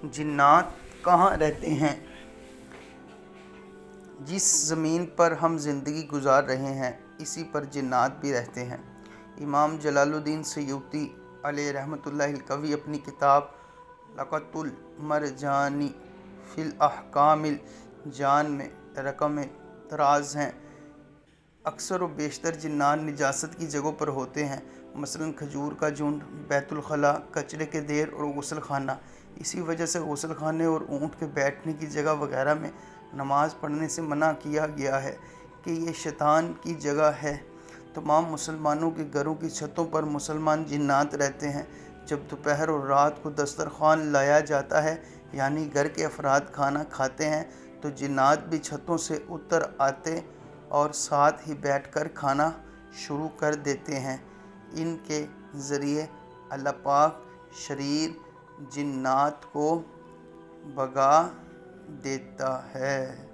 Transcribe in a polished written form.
جنات کہاں رہتے ہیں؟ جس زمین پر ہم زندگی گزار رہے ہیں اسی پر جنات بھی رہتے ہیں۔ امام جلال الدین سیوطی علیہ رحمۃ اللہ القوی اپنی کتاب لقط المرجانی فی الاحکام الجان میں رقم اعتراض ہیں۔ اکثر و بیشتر جنات نجاست کی جگہوں پر ہوتے ہیں، مثلاً کھجور کا جھنڈ، بیت الخلاء، کچرے کے ڈھیر اور غسل خانہ۔ اسی وجہ سے غسل خانے اور اونٹ کے بیٹھنے کی جگہ وغیرہ میں نماز پڑھنے سے منع کیا گیا ہے کہ یہ شیطان کی جگہ ہے۔ تمام مسلمانوں کے گھروں کی چھتوں پر مسلمان جنات رہتے ہیں۔ جب دوپہر اور رات کو دسترخوان لایا جاتا ہے، یعنی گھر کے افراد کھانا کھاتے ہیں، تو جنات بھی چھتوں سے اتر آتے اور ساتھ ہی بیٹھ کر کھانا شروع کر دیتے ہیں۔ ان کے ذریعے اللہ پاک شریر جنات کو بھگا دیتا ہے۔